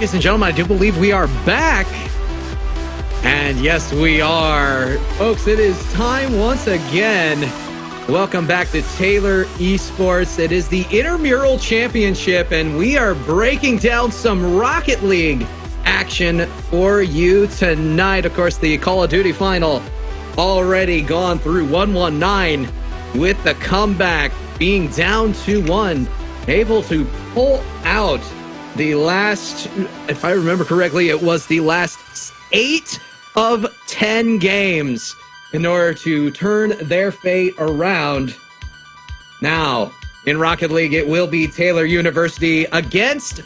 ladies and gentlemen, I do believe we are back. And yes, we are. Folks, it is time once again. Welcome back to Taylor Esports. It is the Intramural Championship, and we are breaking down some Rocket League action for you tonight. Of course, the Call of Duty final already gone through 119 with the comeback being down 2-1, able to pull out the last, if I remember correctly, it was the last 8 of 10 games in order to turn their fate around. Now, in Rocket League, it will be Taylor University against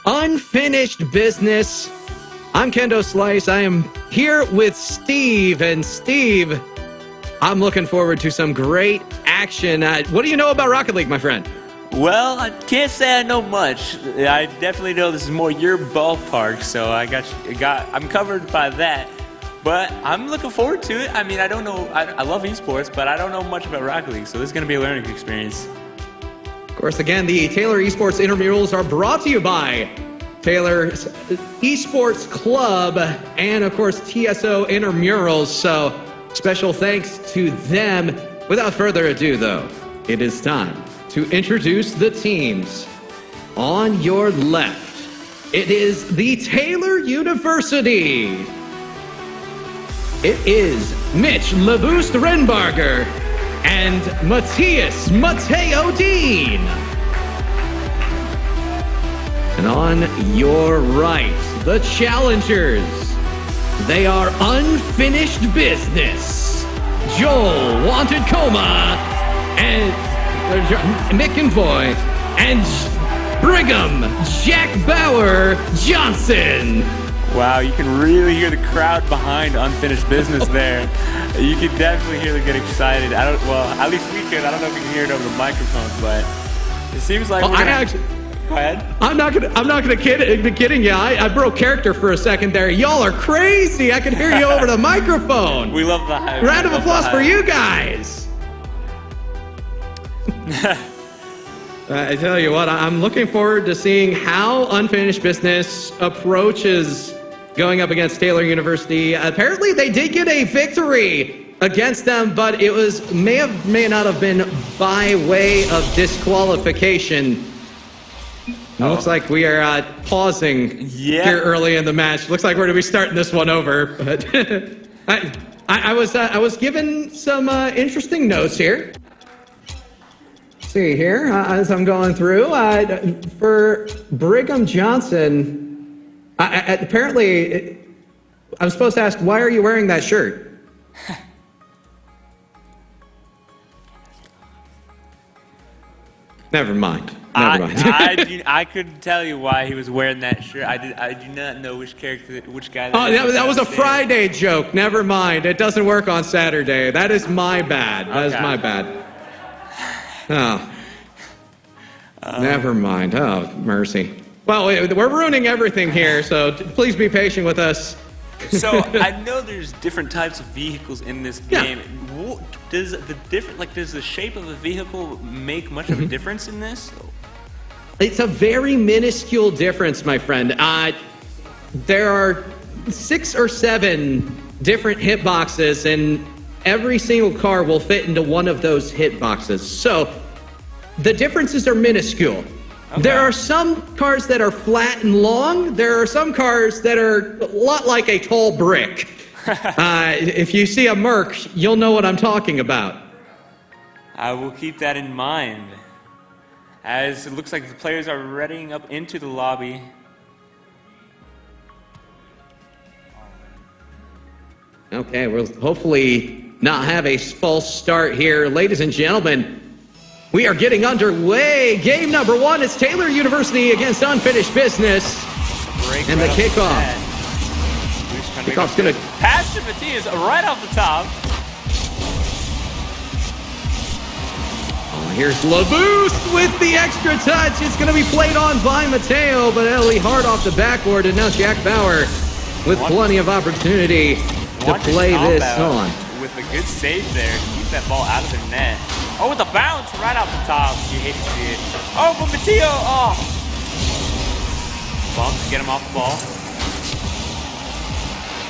Unfinished Business. I'm Kendo Slice. I am here with Steve. And Steve, I'm looking forward to some great action. What do you know about Rocket League, my friend? Well, I can't say I know much. I definitely know this is more your ballpark, so I'm covered by that. But I'm looking forward to it. I mean, I don't know. I love esports, but I don't know much about Rocket League, so this is going to be a learning experience. Of course, again, the Taylor Esports Intramurals are brought to you by Taylor Esports Club and, of course, TSO Intramurals. So special thanks to them. Without further ado, though, it is time to introduce the teams. On your left, it is the Taylor University. It is Mitch Laboost Renbarger and Matthias Mateo Dean. And on your right, the challengers. They are Unfinished Business. Joel Wanted Coma and Nick and Voy and Brigham Jack Bauer Johnson. Wow, you can really hear the crowd behind Unfinished Business there. You can definitely hear them get excited. At least we can. I don't know if you can hear it over the microphone, but it seems like go ahead. I'm not gonna be kidding you. I broke character for a second there. Y'all are crazy. I can hear you over the microphone. We love the hype. Round of applause for you guys. I tell you what, I'm looking forward to seeing how Unfinished Business approaches going up against Taylor University. Apparently, they did get a victory against them, but it may not have been by way of disqualification. Looks like we are pausing here early in the match. Looks like we're going to be starting this one over. But I was given some interesting notes here. See here, as I'm going through, for Brigham Johnson, apparently, I'm supposed to ask, why are you wearing that shirt? Never mind. I couldn't tell you why he was wearing that shirt. I do not know which guy. That was a Friday joke. Never mind. It doesn't work on Saturday. That is my bad. That is my bad. Oh. Never mind. Oh, mercy. Well, we're ruining everything here, so please be patient with us. So I know there's different types of vehicles in this game. Yeah. Does the shape of the vehicle make much of a difference in this? It's a very minuscule difference, my friend. There are 6 or 7 different hitboxes, and every single car will fit into one of those hitboxes. So the differences are minuscule. Okay. There are some cars that are flat and long. There are some cars that are a lot like a tall brick. If you see a Merc, you'll know what I'm talking about. I will keep that in mind. As it looks like the players are readying up into the lobby. Okay, we'll hopefully not have a false start here. Ladies and gentlemen, we are getting underway. Game number 1 is Taylor University against Unfinished Business. And the kickoff. Kickoff's going to pass to Matthias right off the top. Oh, here's Laboost with the extra touch. It's going to be played on by Mateo, but Ellie hard off the backboard, and now Jack Bauer with plenty of opportunity to play this on. With a good save there to keep that ball out of their net. Oh, with a bounce right off the top. You hate to see it. Oh, but Mateo, Bump to get him off the ball.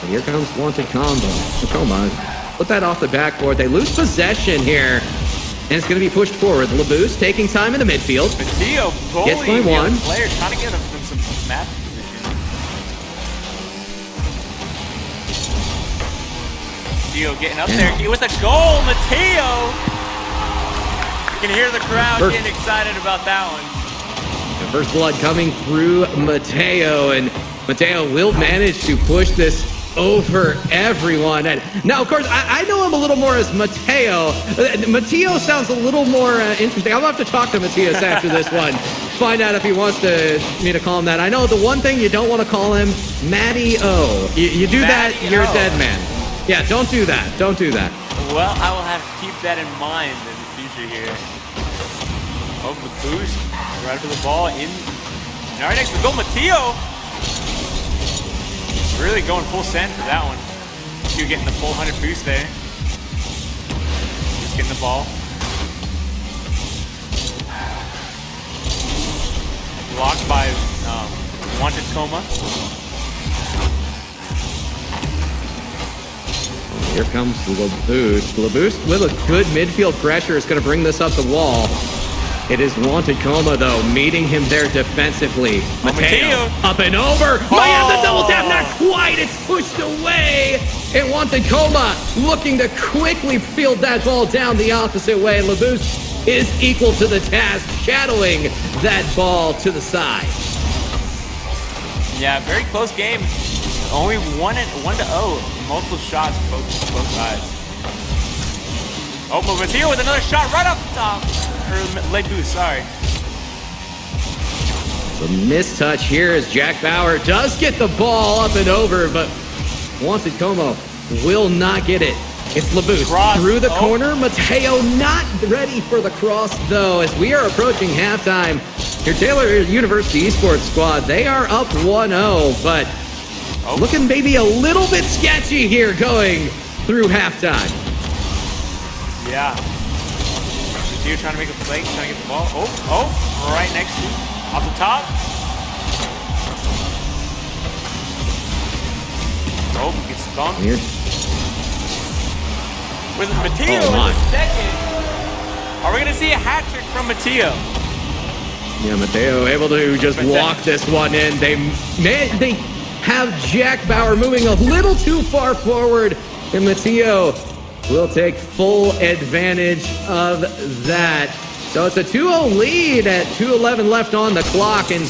And here comes Wanted Combo. Tacoma, put that off the backboard. They lose possession here. And it's going to be pushed forward. LeBoost taking time in the midfield. Matteo Gets by bullying the one. other player, trying to get him some map position. Matteo getting up there with a goal. Matteo! You can hear the crowd getting excited about that one. The first blood coming through Matteo, and Matteo will manage to push this over everyone. And now, of course, I know him a little more as Matteo. Matteo sounds a little more interesting. I'll have to talk to Matthias after this one, find out if he wants me to call him that. I know the one thing you don't want to call him, Matty O. You do that, you're a dead man. Yeah, don't do that. Don't do that. Well, I will have to keep that in mind in the future here. Oh, the boost right for the ball in. Right next to the goal, Matteo. Really going full send for that one. You getting the full 100 boost there. Just getting the ball. Blocked by Wanted Coma. Here comes LeBoost. LeBoost with a good midfield pressure is going to bring this up the wall. It is Wanted Coma, though, meeting him there defensively. Matteo up and over. Might have the double tap, not quite. It's pushed away. And Wanted Coma looking to quickly field that ball down the opposite way. LeBoost is equal to the task, shadowing that ball to the side. Yeah, very close game. Only 1-0. Multiple shots both sides. Oh, but Matteo with another shot right off the top. Or leg boost, sorry. The mistouch here as Jack Bauer does get the ball up and over, but Wanted Como will not get it. It's LeBoost through the corner. Matteo not ready for the cross, though, as we are approaching halftime. Your Taylor University Esports squad, they are up 1-0, but looking maybe a little bit sketchy here going through halftime. Yeah. Matteo trying to make a play, trying to get the ball. Oh, right next to, off the top. Oh, gets bumped. Here. With Matteo in the second. Are we going to see a hat trick from Matteo? Yeah, Matteo able to just walk this one in. They have Jack Bauer moving a little too far forward, and Matteo will take full advantage of that. So it's a 2-0 lead at 2:11 left on the clock, and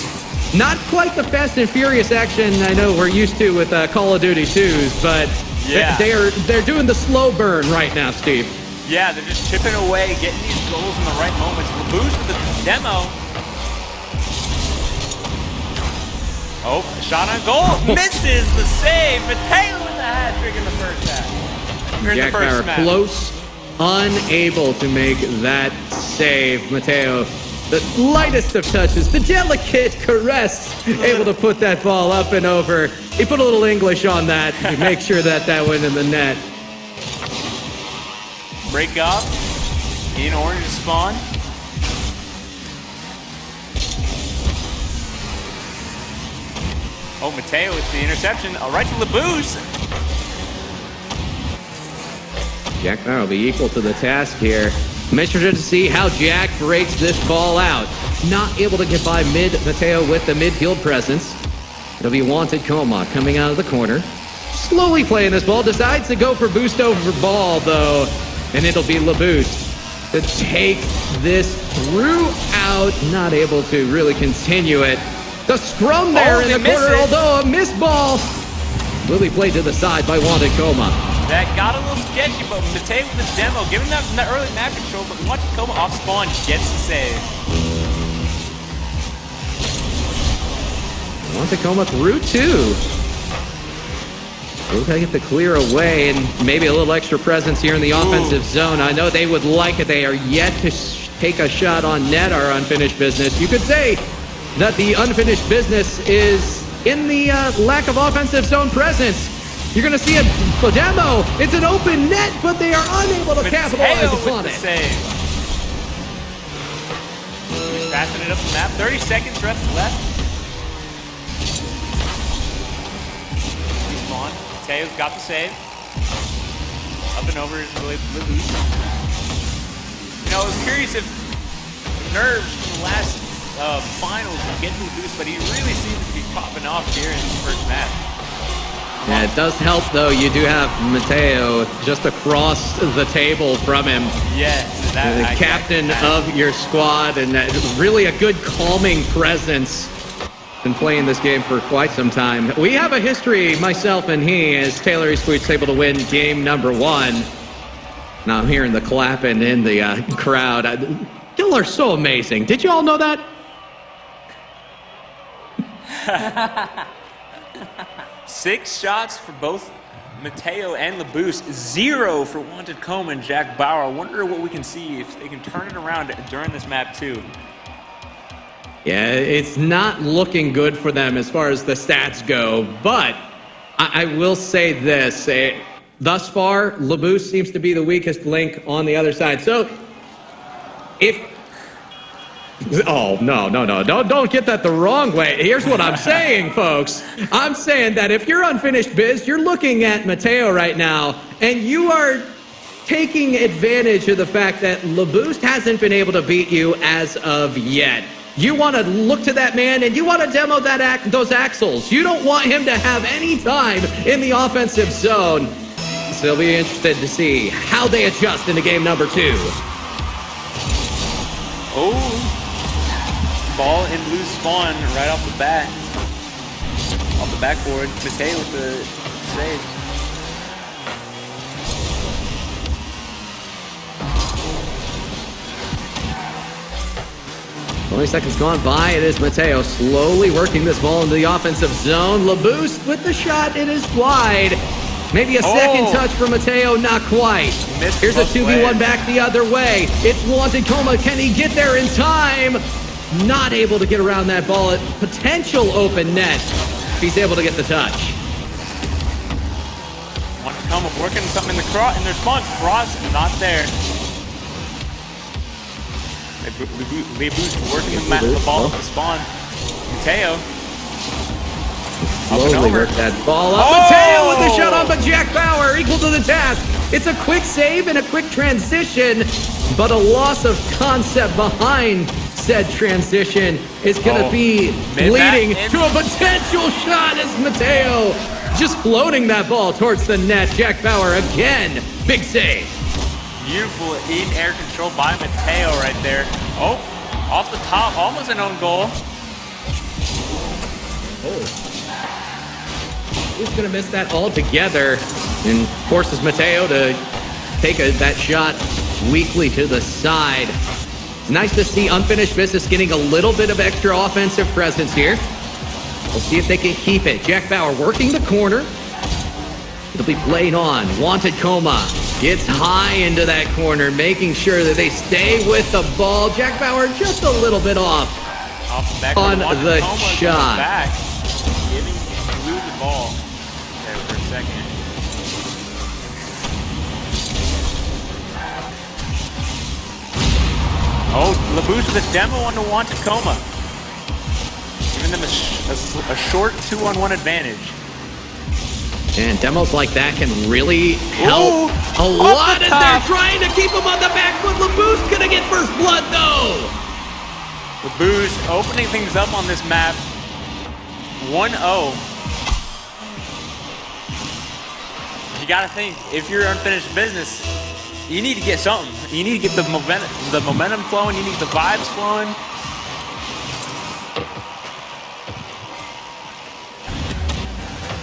not quite the fast and furious action I know we're used to with Call of Duty 2s, but yeah, they're doing the slow burn right now, Steve. Yeah, they're just chipping away, getting these goals in the right moments. LeBoost with the demo. Oh, shot on goal, misses the save. Matteo with the hat trick in the first half. Jack Bauer close, unable to make that save. Matteo, the lightest of touches, the delicate caress, able to put that ball up and over. He put a little English on that to make sure that went in the net. Break up, in orange spawn. Oh, Matteo with the interception, right to LeBoost. Jack Bauer will be equal to the task here. I'm interested to see how Jack breaks this ball out. Not able to get by Matteo with the midfield presence. It'll be Wanted Coma coming out of the corner. Slowly playing this ball. Decides to go for boost over ball, though. And it'll be LeBoost to take this throughout. Not able to really continue it. The scrum there in the corner, although a missed ball. Will be played to the side by Wanted Coma. That got a little sketchy, but Matteo with the demo, giving them that early map control, but Wanted Coma off spawn gets the save. Wanted Coma through two. We'll get the clear away and maybe a little extra presence here in the offensive zone. I know they would like it. They are yet to take a shot on net, our unfinished business. You could say that the unfinished business is in the lack of offensive zone presence. You're going to see a demo. It's an open net, but they are unable to capitalize upon it. Save. He's passing it up the map. 30 seconds left. Mateo's got the save. Up and over is Labouche. You know, I was curious if nerves from the last finals would get Labouche, but he really seems to be popping off here in his first match. Yeah, it does help, though. You do have Mateo just across the table from him. Yeah. The captain of your squad, and really a good calming presence. Been playing this game for quite some time. We have a history, myself and he, as Taylor Esports able to win game number 1. Now I'm hearing the clapping in the crowd. Y'all are so amazing. Did you all know that? 6 shots for both Mateo and Labouche, 0 for Wanted Coma and Jack Bauer. I wonder what we can see if they can turn it around during this map too. Yeah, it's not looking good for them as far as the stats go, but I will say this. Thus far, Labouche seems to be the weakest link on the other side. So, Oh, no. Don't get that the wrong way. Here's what I'm saying, folks. I'm saying that if you're Unfinished Biz, you're looking at Mateo right now, and you are taking advantage of the fact that Labouche hasn't been able to beat you as of yet. You want to look to that man, and you want to demo those axles. You don't want him to have any time in the offensive zone. So it'll be interested to see how they adjust into game number 2. Oh. Ball in blue spawn right off the bat. Off the backboard. Mateo with the save. Only seconds gone by. It is Mateo slowly working this ball into the offensive zone. Labouche with the shot. It is wide. Maybe a second touch for Mateo. Not quite. Here's a 2v1 back the other way. It's Wanted Coma. Can he get there in time? Not able to get around that ball at potential open net. He's able to get the touch. Wanted Coma working something in their spawn. Cross, not there. Labouche working the ball at the spawn. Mateo. Slowly work that ball up. Mateo with the shot on, but Jack Bauer equal to the task. It's a quick save and a quick transition, but a loss of concept behind said transition is going to be leading to a potential shot as Mateo just floating that ball towards the net. Jack Bauer again, big save. Beautiful in-air control by Mateo right there. Oh, off the top, almost an own goal. He's going to miss that altogether and forces Mateo to take that shot weakly to the side. It's nice to see Unfinished Business getting a little bit of extra offensive presence here. We'll see if they can keep it. Jack Bauer working the corner. It'll be played on. Wanted Coma gets high into that corner, making sure that they stay with the ball. Jack Bauer just a little bit off the back on the shot. Back, giving Blue the ball there for a second. Oh, Labouche with a demo on the Wanted Coma. Giving them a short 2-on-1 advantage. And demos like that can really help a lot as they're trying to keep him on the back foot. Labouche's gonna get first blood though. Labouche opening things up on this map. 1-0. You gotta think, if you're Unfinished Business, you need to get something. You need to get the momentum flowing. You need the vibes flowing.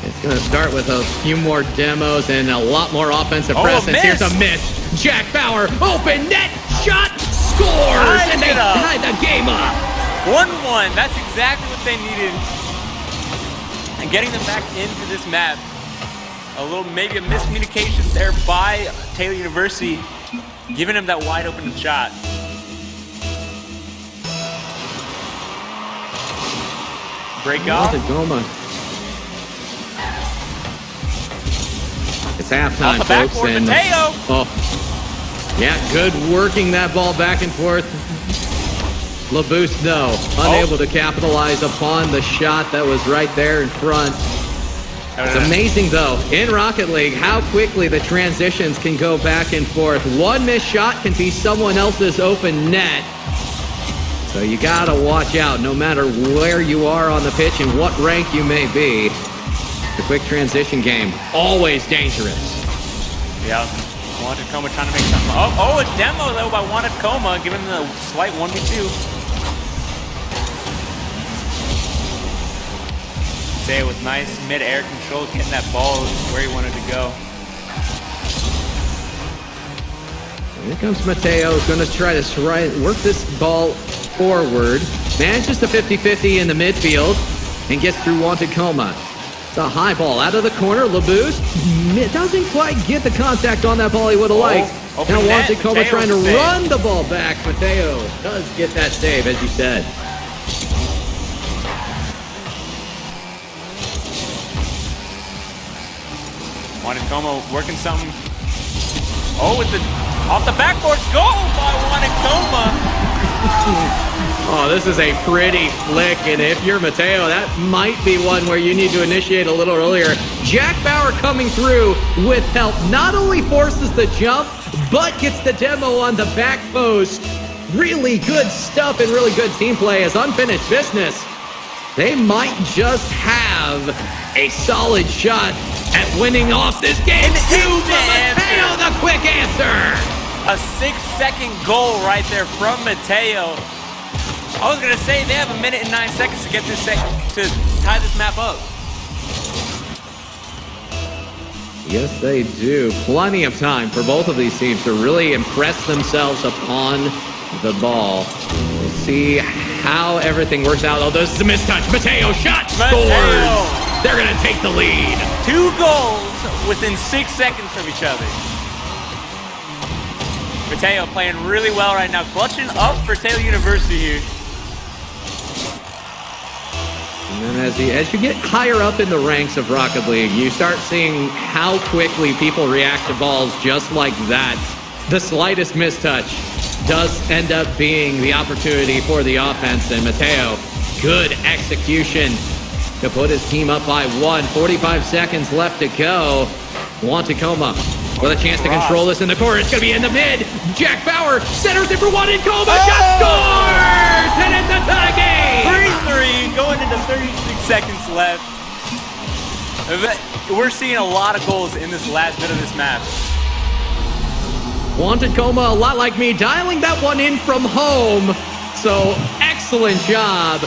It's going to start with a few more demos and a lot more offensive presence. Here's a miss. Jack Bauer, open net, shot, scores, and they tied the game up. 1-1. That's exactly what they needed. And getting them back into this map. Maybe a miscommunication there by Taylor University, giving him that wide open shot. Break off. It's halftime, folks. And Mateo. Yeah, good working that ball back and forth. Labouche, unable to capitalize upon the shot that was right there in front. It's amazing, though, in Rocket League, how quickly the transitions can go back and forth. One missed shot can be someone else's open net. So you gotta watch out no matter where you are on the pitch and what rank you may be. The quick transition game, always dangerous. Yeah, Wanted Coma trying to make something. Oh, a demo though by Wanted Coma, giving the slight 1v2. Say with nice mid-air control, getting that ball where he wanted to go. Here comes Mateo, going to try to work this ball forward. Manages the 50-50 in the midfield and gets through Wanted Coma. It's a high ball out of the corner. LaBoost doesn't quite get the contact on that ball he would have liked. Now Wanted Coma trying to run the ball back. Mateo does get that save, as you said. Wanted Coma working something. Oh, with the off the backboard goal by Wanted Coma. Oh, this is a pretty flick, and if you're Mateo, that might be one where you need to initiate a little earlier. Jack Bauer coming through with help, not only forces the jump, but gets the demo on the back post. Really good stuff and really good team play as Unfinished Business. They might just have a solid shot at winning off this game. Mateo, the quick answer. A 6-second goal right there from Mateo. I was gonna say they have 1 minute and 9 seconds to get this to tie this map up. Yes, they do. Plenty of time for both of these teams to really impress themselves upon the ball. We'll see how everything works out. Oh, this is a mistouch. Mateo shot scores. They're gonna take the lead. 2 goals within 6 seconds from each other. Mateo playing really well right now, clutching up for Taylor University here. And then as you get higher up in the ranks of Rocket League, you start seeing how quickly people react to balls just like that. The slightest mistouch does end up being the opportunity for the offense. And Mateo, good execution to put his team up by 1. 45 seconds left to go. Wanted Coma with a chance to control this in the corner. It's going to be in the mid. Jack Bauer centers it for Wanted Coma. Shot scores! And it's a tie game! 3-3 going into 36 seconds left. We're seeing a lot of goals in this last bit of this map. Wanted Coma, a lot like me, dialing that one in from home. So excellent job.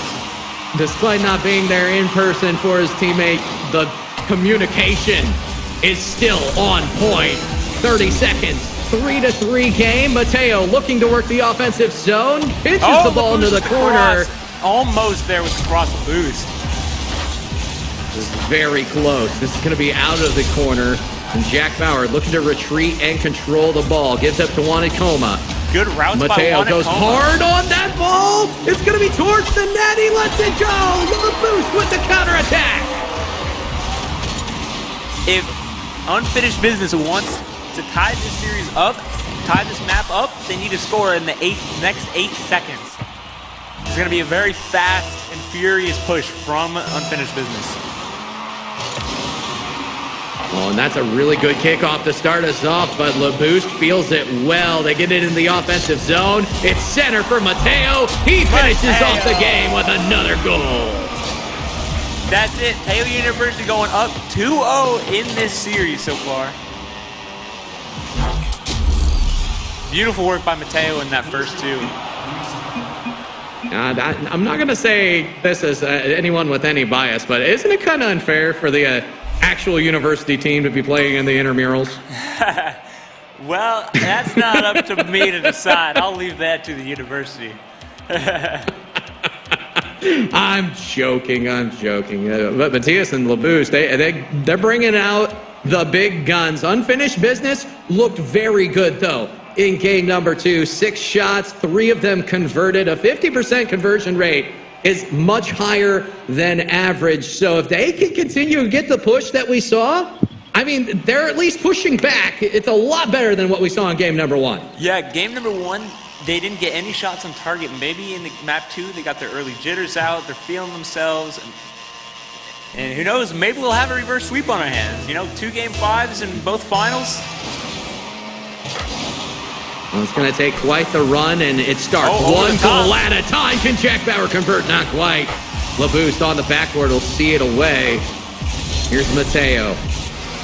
Despite not being there in person for his teammate, the communication is still on point. 30 seconds, 3-3 game. Mateo looking to work the offensive zone. Pitches the ball into the corner. Almost there with the cross boost. This is very close. This is going to be out of the corner. And Jack Bauer looking to retreat and control the ball. Gives up to Wanted Coma. Good routes by Mateo Wanted goes Coma. hard on that ball. It's going to be towards the net. He lets it go. The boost with the counterattack. If Unfinished Business wants to tie this series up, tie this map up, they need to score in the next 8 seconds. It's going to be a very fast and furious push from Unfinished Business. Oh, and that's a really good kickoff to start us off, but LaBoost feels it well. They get it in the offensive zone. It's center for Mateo. He finishes off the game with another goal. That's it. Taylor University going up 2-0 in this series so far. Beautiful work by Mateo in that first 2. I'm not going to say this as anyone with any bias, but isn't it kind of unfair for the actual university team to be playing in the intramurals? Well, that's not up to me to decide. I'll leave that to the university. I'm joking. But Matthias and LaBoost, they're bringing out the big guns. Unfinished Business looked very good, though, in game number 2. 6 shots, 3 of them converted. A 50% conversion rate is much higher than average. So if they can continue to get the push that we saw, I mean, they're at least pushing back. It's a lot better than what we saw in game number 1. Yeah, game number 1, they didn't get any shots on target. Maybe in the map 2, they got their early jitters out. They're feeling themselves. And who knows, maybe we'll have a reverse sweep on our hands. You know, 2 Game 5s in both finals. Well, it's going to take quite the run, and it starts one goal at a time. Can Jack Bauer convert? Not quite. LaBoost on the backboard will see it away. Here's Mateo.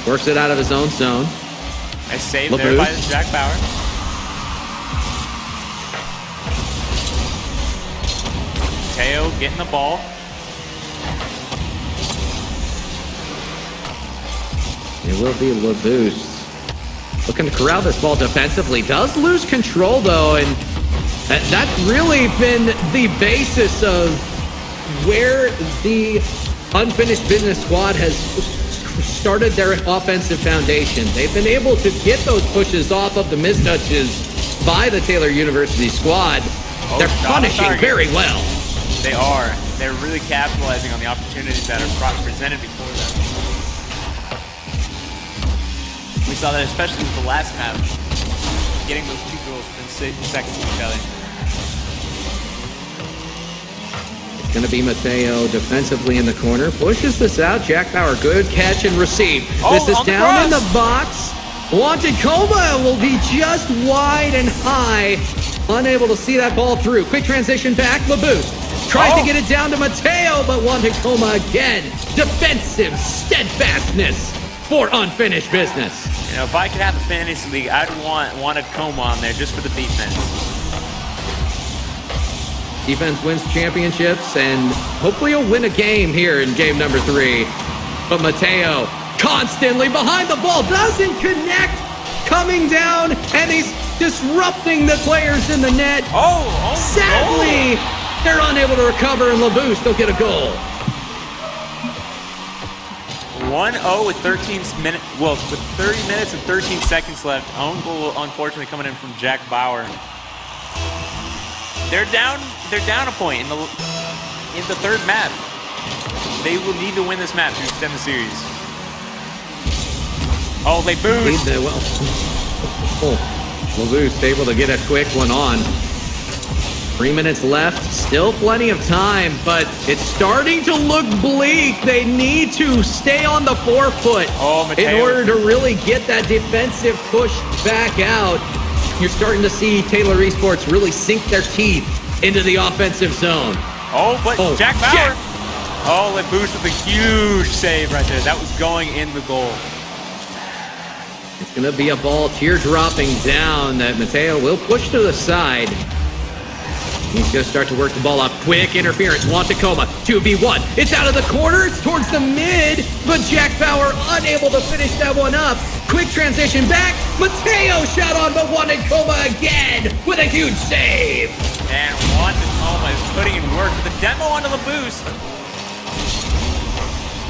Works it out of his own zone. Nice save there by Jack Bauer. Mateo getting the ball. It will be LaBoost. Looking to corral this ball defensively. Does lose control, though, and that's really been the basis of where the Unfinished Business squad has started their offensive foundation. They've been able to get those pushes off of the mistouches by the Taylor University squad. They're punishing very well. They are. They're really capitalizing on the opportunities that are presented before them. We saw that especially with the last map, getting those 2 goals within seconds of each other. It's going to be Mateo defensively in the corner. Pushes this out. Jack Bauer, good catch and receive. This is down in the box. Wanted Coma will be just wide and high. Unable to see that ball through. Quick transition back. LaBoost tried to get it down to Mateo, but Wanted Coma again. Defensive steadfastness for Unfinished Business. You know, if I could have a fantasy league, I'd want a Coma on there just for the defense. Defense wins championships, and hopefully he'll win a game here in game number 3. But Mateo, constantly behind the ball, doesn't connect, coming down, and he's disrupting the players in the net. Sadly, they're unable to recover, and LaBoost will get a goal. 1-0 with 30 minutes and 13 seconds left. Own goal, unfortunately, coming in from Jack Bauer. They're down a point in the 3rd map. They will need to win this map to extend the series. Oh, they boost. LaBoost able to get a quick one on. 3 minutes left, still plenty of time, but it's starting to look bleak. They need to stay on the forefoot in order to really get that defensive push back out. You're starting to see Taylor Esports really sink their teeth into the offensive zone. Jack Bauer. LaBoost with a huge save right there. That was going in the goal. It's going to be a ball teardropping down that Mateo will push to the side. He's going to start to work the ball up. Quick interference. Wantakoma. 2v1. It's out of the corner. It's towards the mid. But Jack Bauer unable to finish that one up. Quick transition back. Mateo shot on, but Wantakoma again with a huge save. And Wantakoma is putting in work with the demo onto the boost.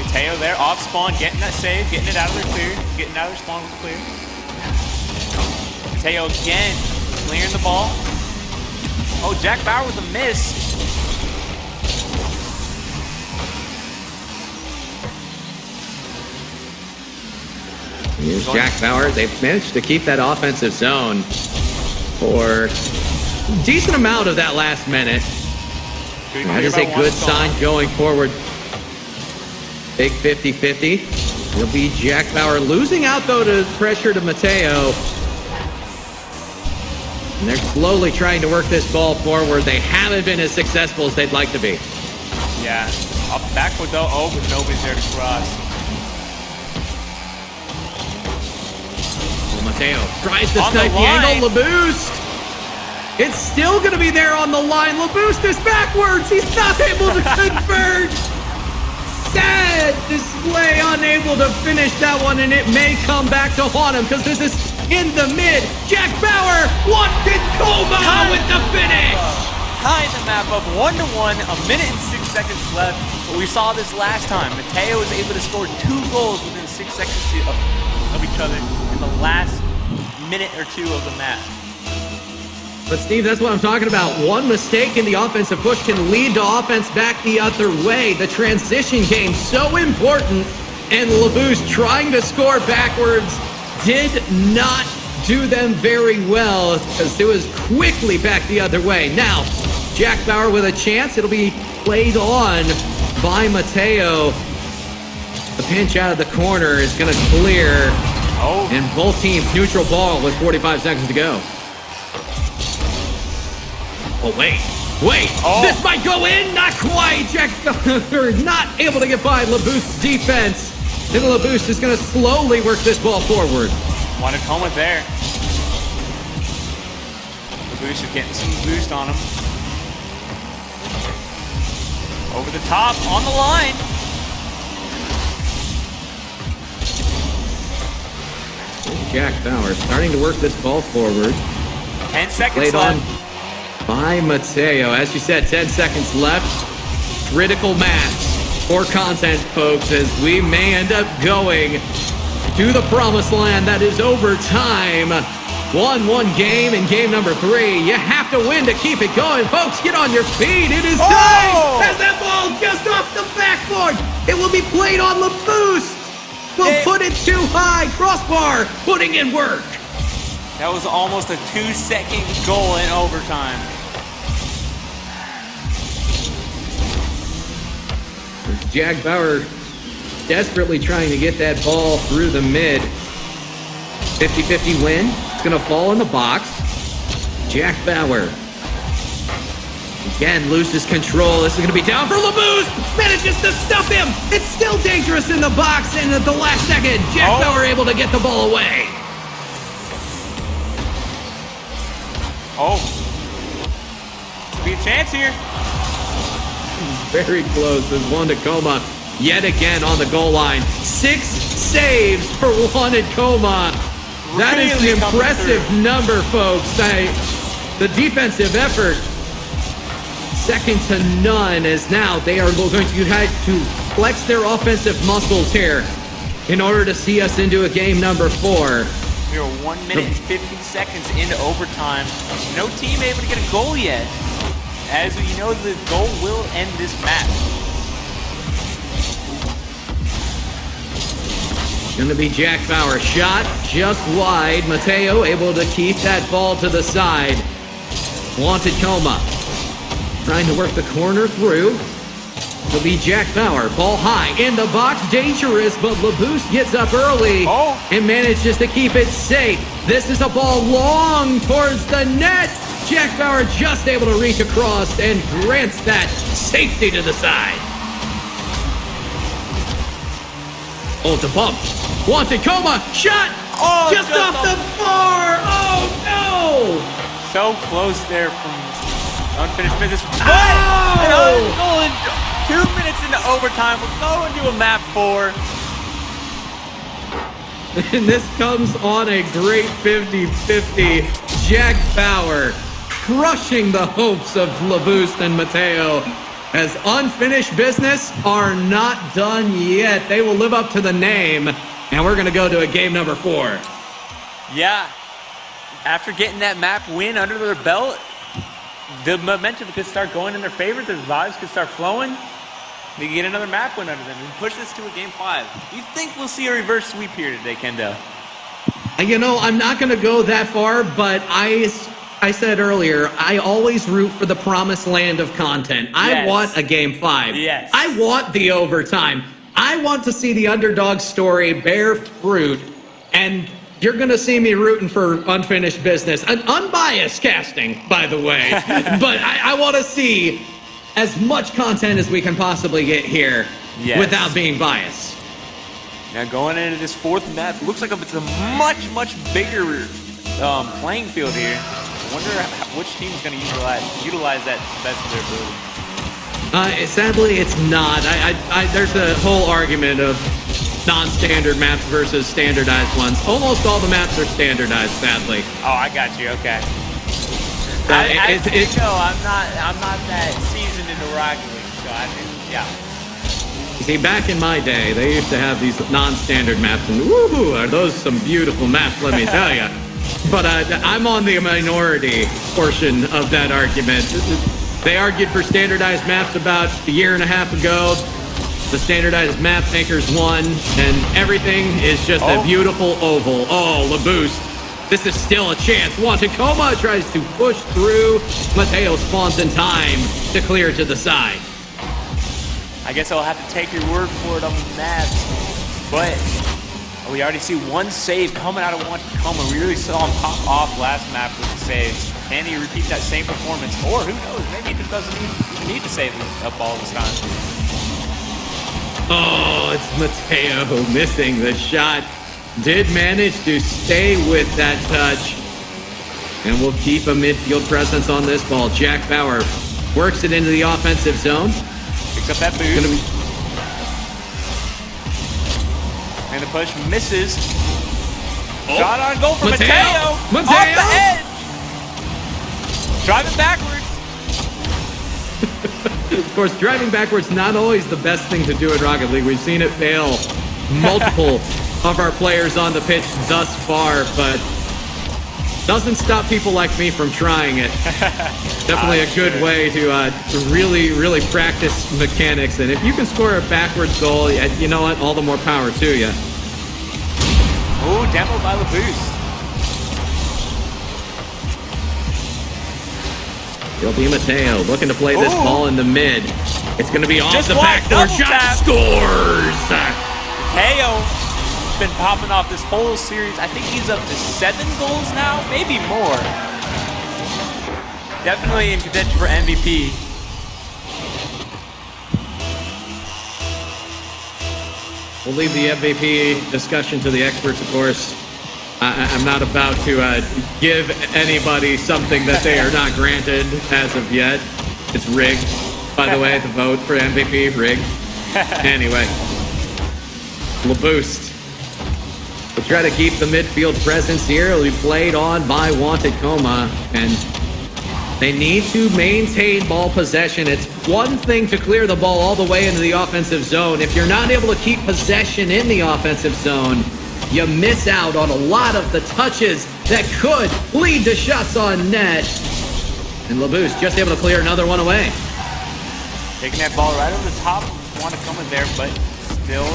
Mateo there, off spawn, getting that save, getting it out of their clear. Getting out of their spawn with the clear. Mateo again, clearing the ball. Jack Bauer with a miss. Here's Jack Bauer. They've managed to keep that offensive zone for a decent amount of that last minute. That is a good sign going forward. Big 50-50. It'll be Jack Bauer losing out, though, to pressure to Mateo. And they're slowly trying to work this ball forward. They haven't been as successful as they'd like to be. Yeah. Up backward, though. But nobody's there to cross. Mateo tries to snipe the angle. LaBoost. It's still going to be there on the line. LaBoost is backwards. He's not able to convert. Sad display, unable to finish that one, and it may come back to haunt him because this is in the mid. Jack Bauer, Wantakoma with the finish. Tying the map up 1-1, a minute and 6 seconds left. But we saw this last time. Mateo was able to score 2 goals within 6 seconds of each other in the last minute or 2 of the map. But Steve, that's what I'm talking about. One mistake in the offensive push can lead to offense back the other way. The transition game so important, and LaBoost trying to score backwards did not do them very well because it was quickly back the other way. Now, Jack Bauer with a chance. It'll be played on by Mateo. The pinch out of the corner is going to clear. Oh. And both teams neutral ball with 45 seconds to go. Oh, wait. Oh. This might go in. Not quite. Jack Bauer not able to get by LaBoost's defense. And LaBoost is going to slowly work this ball forward. Wanted Coma there. LaBoost is getting some boost on him. Over the top, on the line. Jack Bauer starting to work this ball forward. 10 seconds Played left. on by Mateo. As you said, 10 seconds left. Critical maps for content, folks, as we may end up going to the promised land that is overtime. 1-1 game in game number 3. You have to win to keep it going. Folks, get on your feet. It is time as that ball just off the backboard. It will be played on LaBoost. Will put it too high. Crossbar putting in work. That was almost a 2-second goal in overtime. Jack Bauer desperately trying to get that ball through the mid. 50-50 win. It's going to fall in the box. Jack Bauer again loses control. This is going to be down for LaBoost. Manages to stuff him. It's still dangerous in the box. And at the last second, Jack Bauer able to get the ball away. Could be a chance here. Very close as Juan Tacoma yet again on the goal line. 6 saves for Juan Tacoma. That is an impressive number, folks. The defensive effort, second to none, as now they are going to have to flex their offensive muscles here in order to see us into a game number 4. We are 1 minute and 50 seconds into overtime. No team able to get a goal yet. As you know, the goal will end this match. Gonna be Jack Bauer. Shot just wide. Mateo able to keep that ball to the side. Wanted Coma. Trying to work the corner through. It'll be Jack Bauer. Ball high in the box. Dangerous, but LaBoost gets up early and manages to keep it safe. This is a ball long towards the net. Jack Bauer just able to reach across and grants that safety to the side. The bump. Wanted Coma. Shot. Just off the bar. Oh, no. So close there from unfinished business. Oh! 2 minutes into overtime. We're going to a map 4. And this comes on a great 50-50. Jack Bauer crushing the hopes of LaBoost and Mateo, as unfinished business are not done yet. They will live up to the name, and we're going to go to a game number 4. Yeah. After getting that map win under their belt, the momentum could start going in their favor. The vibes could start flowing. They can get another map win under them and push this to a game 5. Do you think we'll see a reverse sweep here today, Kendo? You know, I'm not going to go that far, but I said earlier, I always root for the promised land of content. I want a game 5. Yes. I want the overtime. I want to see the underdog story bear fruit, and you're going to see me rooting for unfinished business. An unbiased casting, by the way. But I want to see as much content as we can possibly get here without being biased. Now going into this 4th map, looks like it's a much, much bigger playing field here. I wonder which team is going to utilize that best of their ability. Sadly, it's not. There's a whole argument of non-standard maps versus standardized ones. Almost all the maps are standardized, sadly. Oh, I got you. Okay. I'm not that seasoned in the Rocket League, so You see, back in my day, they used to have these non-standard maps, and woohoo, are those some beautiful maps, let me tell you. But I'm on the minority portion of that argument. They argued for standardized maps about a year and a half ago. The standardized map makers won, and everything is just a beautiful oval. LaBoost. This is still a chance. Juan Tacoma tries to push through. Mateo spawns in time to clear to the side. I guess I'll have to take your word for it on the maps. But we already see one save coming out of Tacoma. We really saw him pop off last map with the saves. Can he repeat that same performance? Or who knows, maybe he just doesn't even need to save up all this time. Oh, it's Mateo missing the shot. Did manage to stay with that touch. And will keep a midfield presence on this ball. Jack Bauer works it into the offensive zone. Picks up that boost. And the push misses. Oh. Shot on goal for Mateo. Off the edge. Driving backwards. Of course, driving backwards not always the best thing to do in Rocket League. We've seen it fail multiple of our players on the pitch thus far, but doesn't stop people like me from trying it. Definitely a good way to really, really practice mechanics. And if you can score a backwards goal, you know what? All the more power to you. Oh, demoed by the boost. It'll be Mateo looking to play this ball in the mid. It's going to be off just the backboard shot. Scores! Mateo has been popping off this whole series. I think he's up to 7 goals now, maybe more. Definitely in contention for MVP. We'll leave the MVP discussion to the experts, of course. I'm not about to give anybody something that they are not granted as of yet. It's rigged, by the way, the vote for MVP, rigged. Anyway, LaBoost will try to keep the midfield presence here. It'll be played on by Tacoma, and they need to maintain ball possession. It's one thing to clear the ball all the way into the offensive zone. If you're not able to keep possession in the offensive zone, you miss out on a lot of the touches that could lead to shots on net. And LaBoost just able to clear another one away. Taking that ball right over the top of Tacoma there, but still.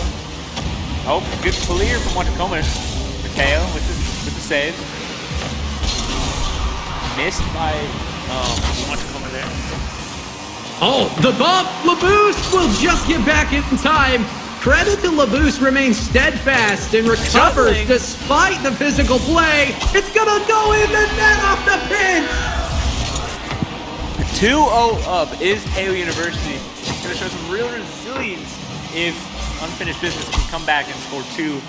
Oh, good clear from Tacoma. Mateo with the save. Missed by Tacoma there. Oh, the bump! LaBoost will just get back in time. Credit to LaBoost remains steadfast and recovers despite the physical play. It's gonna go in the net off the pinch. 2-0 up is Taylor University. It's gonna show some real resilience if Unfinished Business can come back and score 2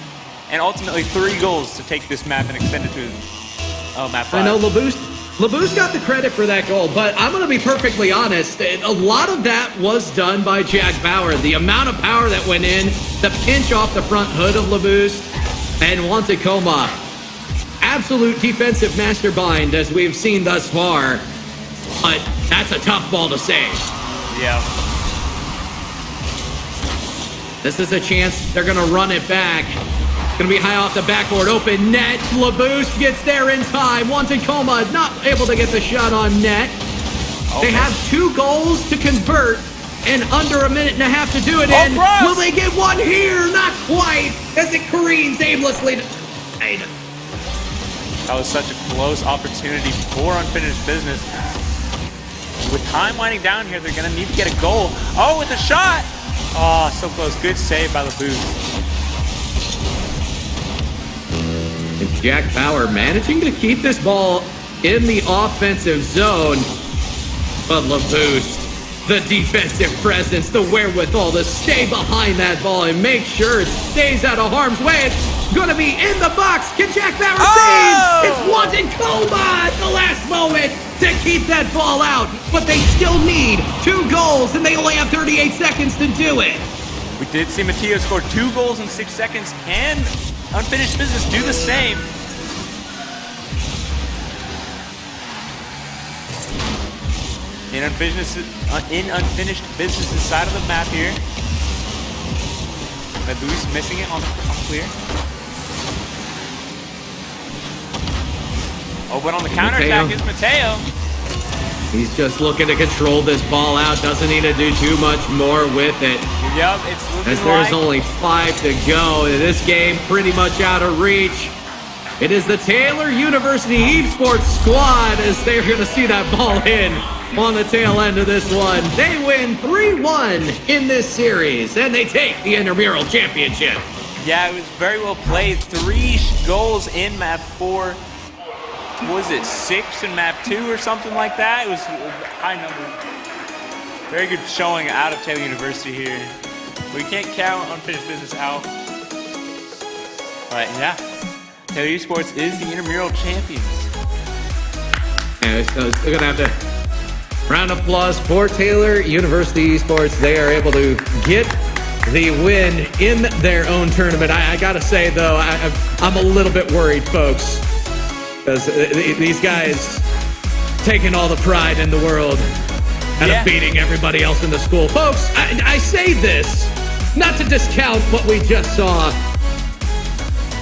and ultimately 3 goals to take this map and extend it to map 5. I know LaBoost got the credit for that goal, but I'm going to be perfectly honest. A lot of that was done by Jack Bauer. The amount of power that went in, the pinch off the front hood of LaBoost, and Tacoma. Absolute defensive mastermind as we've seen thus far. But that's a tough ball to save. Yeah. This is a chance they're going to run it back. Gonna be high off the backboard, open net. LaBoost gets there in time. Tacoma not able to get the shot on net. They have 2 goals to convert and under a minute and a half to do it in. Will they get one here? Not quite, as it careens aimlessly. That was such a close opportunity for Unfinished Business. With time winding down here, they're gonna need to get a goal. Oh, with a shot! Oh, so close. Good save by LaBoost. It's Jack Bauer managing to keep this ball in the offensive zone. But LaBoost, the defensive presence, the wherewithal to stay behind that ball and make sure it stays out of harm's way. It's going to be in the box. Can Jack Bauer save? It's Tacoma at the last moment to keep that ball out. But they still need 2 goals, and they only have 38 seconds to do it. We did see Mateo score 2 goals in 6 seconds. Can Unfinished Business do the same? In Unfinished Business' side of the map here. LaBoost missing it on clear. Oh, but on the counterattack is Mateo. He's just looking to control this ball out. Doesn't need to do too much more with it. Yep, it's looking as there's only 5 to go. This game pretty much out of reach. It is the Taylor University Esports squad as they're going to see that ball in on the tail end of this one. They win 3-1 in this series, and they take the Intramural Championship. Yeah, it was very well played. 3 goals in map 4. What was it, 6 in map 2 or something like that? It was a high number. Very good showing out of Taylor University here. We can't count unfinished business out. But yeah, Taylor Esports is the Intramural champions. Yeah, so we're going to have to round of applause for Taylor University Esports. They are able to get the win in their own tournament. I got to say, though, I'm a little bit worried, folks, because these guys taking all the pride in the world out of beating everybody else in the school. Folks, I say this not to discount what we just saw.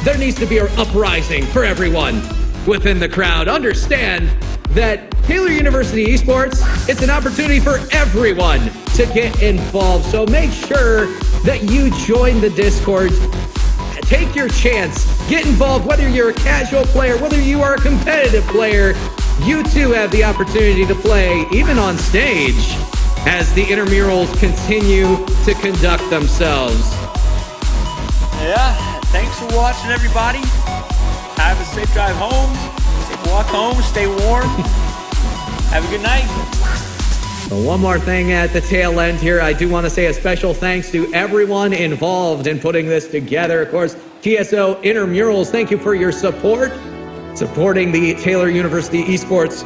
There needs to be an uprising for everyone within the crowd. Understand that Taylor University Esports, it's an opportunity for everyone to get involved. So make sure that you join the Discord. Take your chance. Get involved, whether you're a casual player, whether you are a competitive player. You too have the opportunity to play, even on stage, as the intramurals continue to conduct themselves. Yeah, thanks for watching, everybody. Have a safe drive home. Safe walk home. Stay warm. Have a good night. So one more thing at the tail end here. I do want to say a special thanks to everyone involved in putting this together. Of course, TSO Intramurals, thank you for your support. Supporting the Taylor University Esports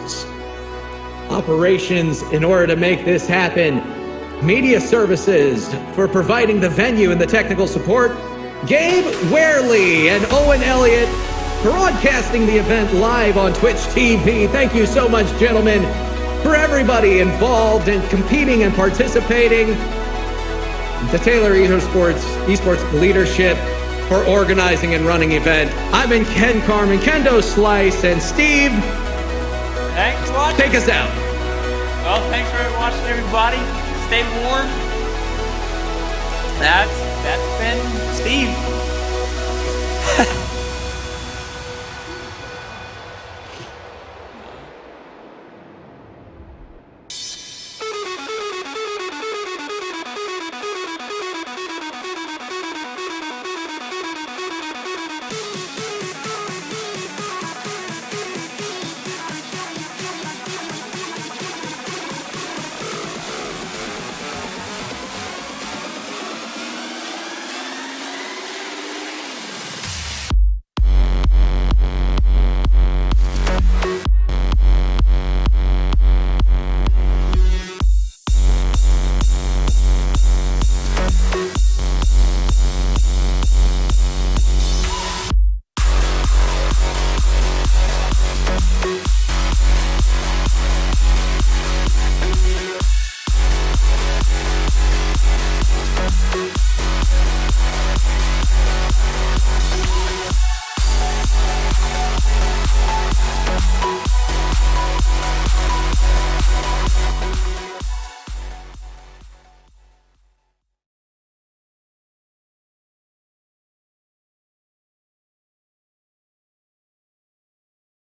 operations in order to make this happen. Media Services for providing the venue and the technical support. Gabe Warely and Owen Elliott broadcasting the event live on Twitch TV. Thank you so much, gentlemen, for everybody involved in competing and participating. The Taylor Esports leadership for organizing and running event. I'm in Ken Carmen, Kendo Slice, and Steve. Thanks for watching. Take us out. Well, thanks for watching, everybody. Stay warm. That's been Steve.